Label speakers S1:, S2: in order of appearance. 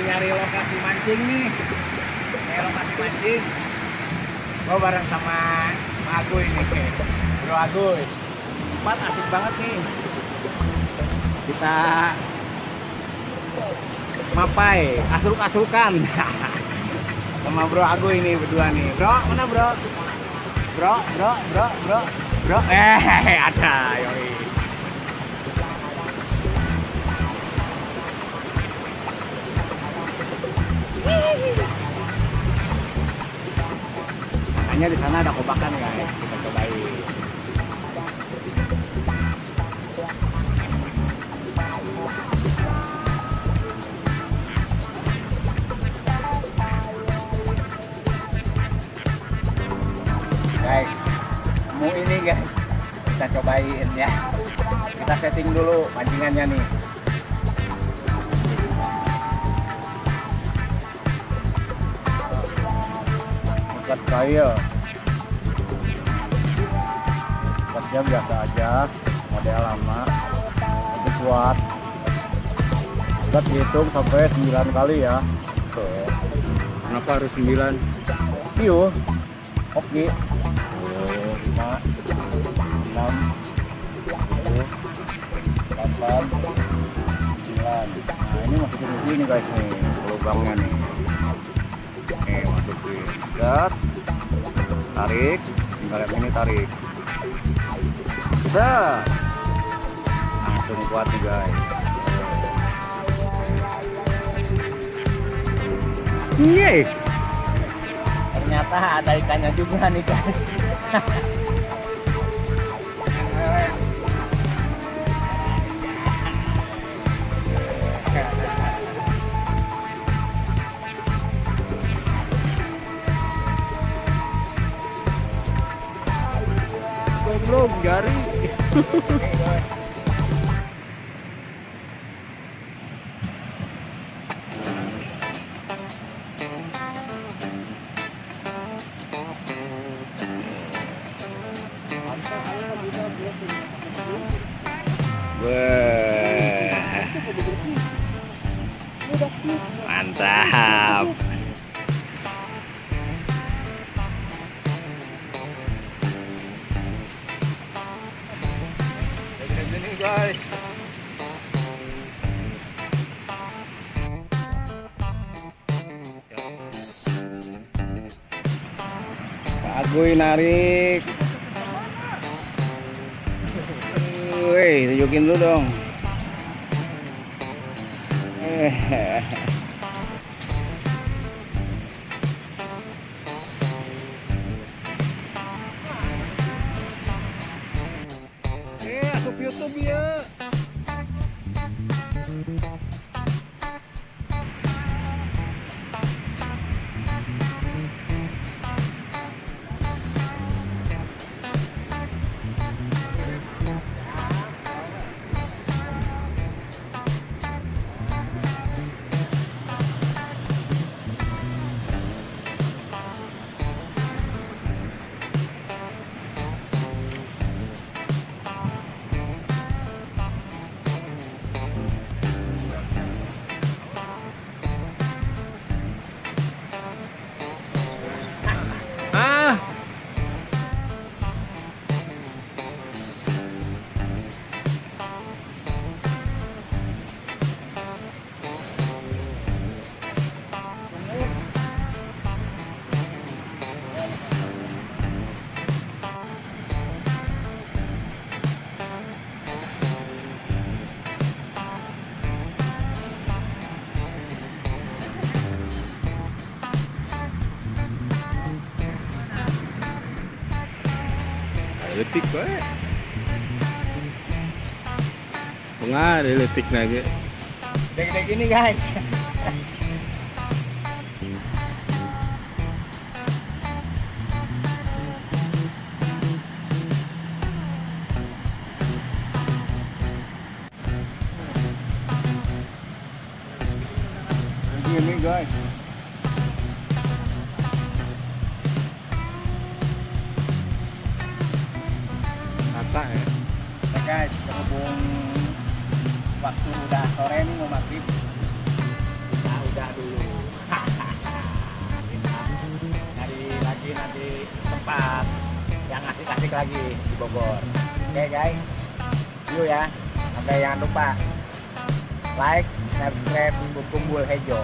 S1: nyari lokasi mancing nih. Lokasi mancing. Gua bareng sama Aguy nih, Bro Aguy. Tempat asik banget nih. Kita mapai, asruk-asrukan. Sama Bro Aguy ini berdua nih. Bro, mana bro? Bro. Ada, yoi. Makanya di sana ada kobakan guys, kita cobain. Guys, mau ini guys, kita cobain ya. Kita setting dulu pancingannya nih. Ikat kail, ikatnya biasa aja, model lama, tapi kuat. Ikat dihitung sampai 9 kali ya. Tuh. Kenapa harus 9? Iya, oke. 5, 6, 7, 8, 9. Nah ini masukin di sini guys nih, lubangnya nih. Oke, masukin. Set. Tarik. Tinggal yang ini tarik. Set. Langsung kuat nih guys. Yeay. Ternyata ada ikannya juga nih guys. Belum jari. Mantap. Gini guys. Pak Aguy narik. Wih, tunjukin dulu dong. Asup YouTube ya. Letik bae. Enggak ada letik lagi. Gede-gede gini guys. Gini guys. Rata ya. Nah guys, berhubung waktu udah sore nih mau maghrib. Nah, udah udah dulu. Kita nyari lagi nanti tempat yang asik-asik lagi di Bogor. Oke guys, yuk ya. Sampai jangan lupa like, subscribe, Kumpul Hejo.